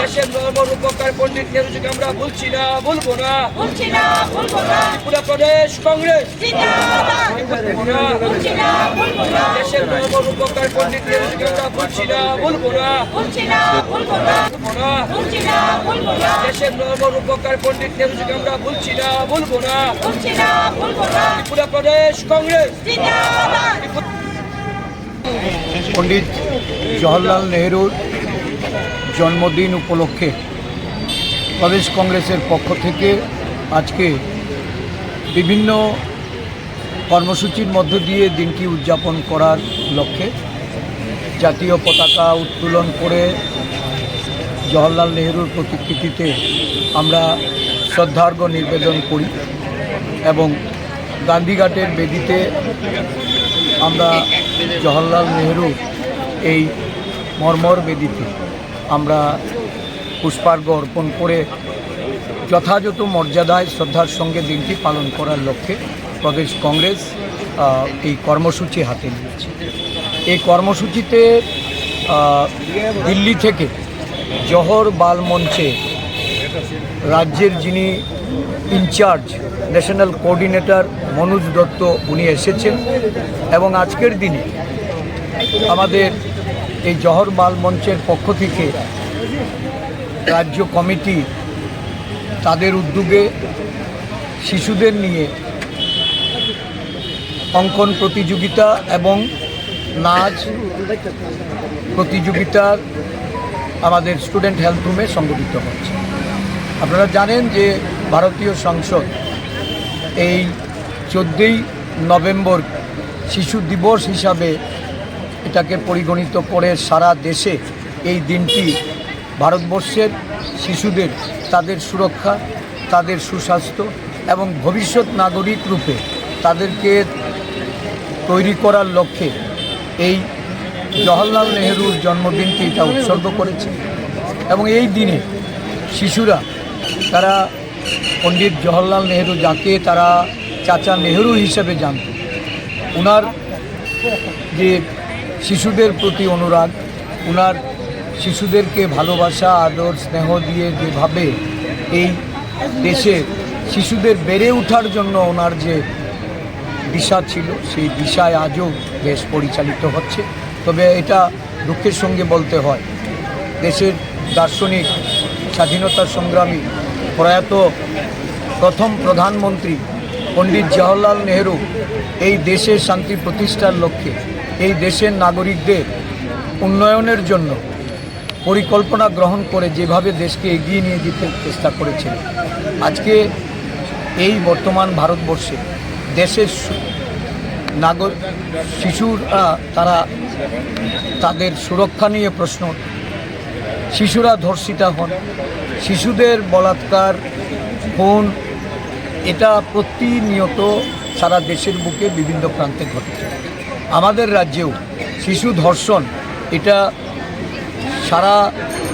দেশের নর্মরূপকার পণ্ডিত নেহরুজিকে আমরা ভুলছি না, ভুলবো না। ত্রিপুরা প্রদেশ কংগ্রেস দেশের নর্মরূপকার পণ্ডিত নেহরুজিকে আমরা ভুলছি না, ভুলবো না। দেশের নর্মরূপকার পণ্ডিত নেহরুজিকে আমরা ভুলছি না, ভুলবো না। ত্রিপুরা প্রদেশ কংগ্রেস। পণ্ডিত জওহরলাল নেহরুর জন্মদিন উপলক্ষে প্রদেশ কংগ্রেসের পক্ষ থেকে আজকে বিভিন্ন কর্মসূচির মধ্য দিয়ে দিনটি উদযাপন করার লক্ষ্যে জাতীয় পতাকা উত্তোলন করে জওহরলাল নেহরুর প্রতিকৃতিতে আমরা শ্রদ্ধার্ঘ্য নিবেদন করি এবং গান্ধীঘাটের বেদিতে আমরা জওহরলাল নেহরু এই মর্মর বেদিতে আমরা পুষ্পার্ঘ্য অর্পণ করে যথাযথ মর্যাদায় শ্রদ্ধার সঙ্গে দিনটি পালন করার লক্ষ্যে প্রদেশ কংগ্রেস এই কর্মসূচি হাতে নিয়েছে। এই কর্মসূচিতে দিল্লি থেকে জওহর বাল মঞ্চে রাজ্যের যিনি in-charge national coordinator Manoj Dutta উনি এসেছেন এবং আজকের দিনে আমাদের এই জওহর বাল মঞ্চের পক্ষ থেকে রাজ্য কমিটি তাদের উদ্যোগে শিশুদের নিয়ে অঙ্কন প্রতিযোগিতা এবং নাচ প্রতিযোগিতার আমাদের স্টুডেন্ট হেলথ রুমে সংগঠিত হচ্ছে। আপনারা জানেন যে ভারতীয় সংসদ এই 14ই নভেম্বর শিশু দিবস হিসাবে এটাকে পরিগণিত করে সারা দেশে এই দিনটি ভারতবর্ষের শিশুদের তাদের সুরক্ষা, তাদের সুস্বাস্থ্য এবং ভবিষ্যৎ নাগরিক রূপে তাদেরকে তৈরি করার লক্ষ্যে এই জওহরলাল নেহরুর জন্মদিনটি এটা উৎসর্গ করেছে। এবং এই দিনে শিশুরা তারা পণ্ডিত জওহরলাল নেহরু, যাকে তারা চাচা নেহরু হিসেবে জানত, ওনার যে শিশুদের প্রতি অনুরাগ, ওনার শিশুদেরকে ভালোবাসা আদর স্নেহ দিয়ে যেভাবে এই দেশে শিশুদের বেড়ে ওঠার জন্য ওনার যে দিশা ছিল, সেই দিশায় আজও দেশ পরিচালিত হচ্ছে। তবে এটা দুঃখের সঙ্গে বলতে হয়, দেশের দার্শনিক স্বাধীনতা সংগ্রামী প্রয়াত প্রথম প্রধানমন্ত্রী পণ্ডিত জওহরলাল নেহরু এই দেশের শান্তি প্রতিষ্ঠার লক্ষ্যে, এই দেশের নাগরিকদের উন্নয়নের জন্য পরিকল্পনা গ্রহণ করে যেভাবে দেশকে এগিয়ে নিয়ে যেতে চেষ্টা করেছিলেন, আজকে এই বর্তমান ভারতবর্ষে দেশের শিশুরা তারা তাদের সুরক্ষা নিয়ে প্রশ্ন, শিশুরা ধর্ষিতা হন, শিশুদের বলাৎকার, খুন, এটা প্রতিনিয়ত সারা দেশের বুকে বিভিন্ন প্রান্তে ঘটেছে। আমাদের রাজ্যেও শিশু ধর্ষণ এটা সারা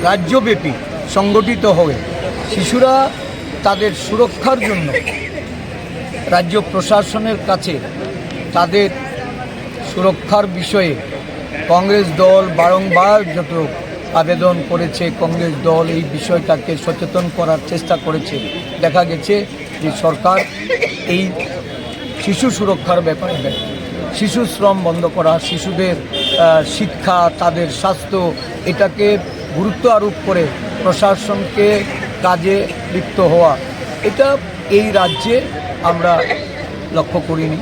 রাজ্যব্যাপী সংগঠিত হয়ে শিশুরা তাদের সুরক্ষার জন্য রাজ্য প্রশাসনের কাছে তাদের সুরক্ষার বিষয়ে কংগ্রেস দল বারংবার যত আবেদন করেছে, কংগ্রেস দল এই বিষয়টাকে সচেতন করার চেষ্টা করেছে। দেখা গেছে যে সরকার এই শিশু সুরক্ষার ব্যাপারে শিশু শ্রম বন্ধ করা, শিশুদের শিক্ষা, তাদের স্বাস্থ্য, এটাকে গুরুত্ব আরোপ করে প্রশাসনকে কাজে লিপ্ত হওয়া, এটা এই রাজ্যে আমরা লক্ষ্য করিনি।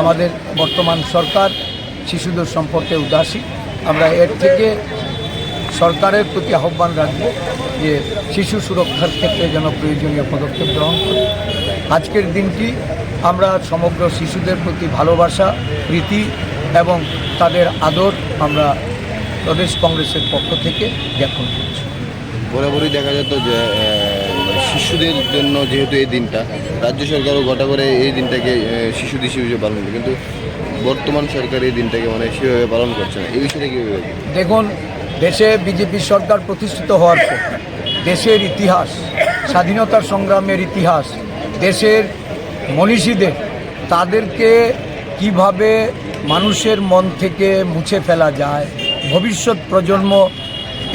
আমাদের বর্তমান সরকার শিশুদের সম্পর্কে উদাসীন। আমরা এর থেকে সরকারের প্রতি আহ্বান রাখব যে শিশু সুরক্ষার ক্ষেত্রে যেন প্রয়োজনীয় পদক্ষেপ গ্রহণ করে। আজকের দিনটি আমরা সমগ্র শিশুদের প্রতি ভালোবাসা, প্রীতি এবং তাদের আদর আমরা প্রদেশ কংগ্রেসের পক্ষ থেকে জ্ঞাপন করছি। বরাবরই দেখা যেত যে শিশুদের জন্য যেহেতু এই দিনটা রাজ্য সরকারও গোটা করে এই দিনটাকে শিশু দিবস হিসেবে পালন করে, কিন্তু বর্তমান সরকার এই দিনটাকে সেভাবে পালন করছে না। এই বিষয়টা কীভাবে? দেখুন, দেশে বিজেপি সরকার প্রতিষ্ঠিত হওয়ার পর দেশের ইতিহাস, স্বাধীনতার সংগ্রামের ইতিহাস, দেশের মনীষীদের তাদেরকে কিভাবে মানুষের মন থেকে মুছে ফেলা যায়, ভবিষ্যৎ প্রজন্ম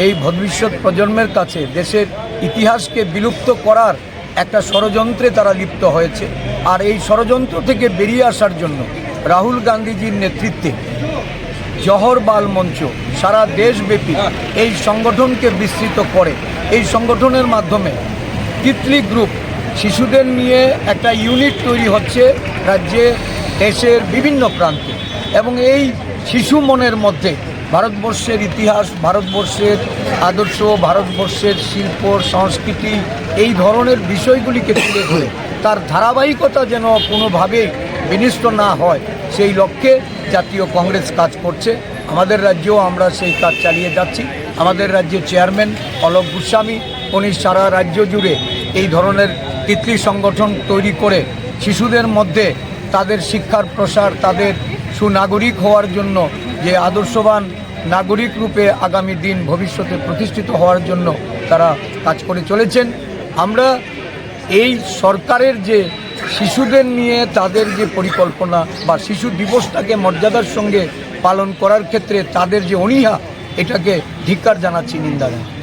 এই ভবিষ্যৎ প্রজন্মের কাছে দেশের ইতিহাসকে বিলুপ্ত করার একটা ষড়যন্ত্রে তারা লিপ্ত হয়েছে। আর এই ষড়যন্ত্র থেকে বেরিয়ে আসার জন্য রাহুল গান্ধীজির নেতৃত্বে জহর বাল মঞ্চ সারা দেশব্যাপী এই সংগঠনকে বিস্তৃত করে। এই সংগঠনের মাধ্যমে তিতলি গ্রুপ শিশুদের নিয়ে একটা ইউনিট তৈরি হচ্ছে রাজ্যে, দেশের বিভিন্ন প্রান্তে, এবং এই শিশু মনের মধ্যে ভারতবর্ষের ইতিহাস, ভারতবর্ষের আদর্শ, ভারতবর্ষের শিল্প সংস্কৃতি, এই ধরনের বিষয়গুলিকে তুলে ধরে তার ধারাবাহিকতা যেন কোনোভাবেই বিনষ্ট না হয়, সেই লক্ষ্যে জাতীয় কংগ্রেস কাজ করছে। আমাদের রাজ্যেও আমরা সেই কাজ চালিয়ে যাচ্ছি। আমাদের রাজ্যের চেয়ারম্যান অলোক গোস্বামী, উনি সারা রাজ্য জুড়ে এই ধরনের তিতলি সংগঠন তৈরি করে শিশুদের মধ্যে তাদের শিক্ষার প্রসার, তাদের সুনাগরিক হওয়ার জন্য, যে আদর্শবান নাগরিক রূপে আগামী দিন ভবিষ্যতে প্রতিষ্ঠিত হওয়ার জন্য তারা কাজ করে চলেছেন। আমরা এই সরকারের যে শিশুদের নিয়ে তাদের যে পরিকল্পনা বা শিশু দিবসটাকে মর্যাদার সঙ্গে পালন করার ক্ষেত্রে তাদের যে অনীহা, এটাকে ধিক্কার জানাচ্ছি, নিন্দা জানাচ্ছি।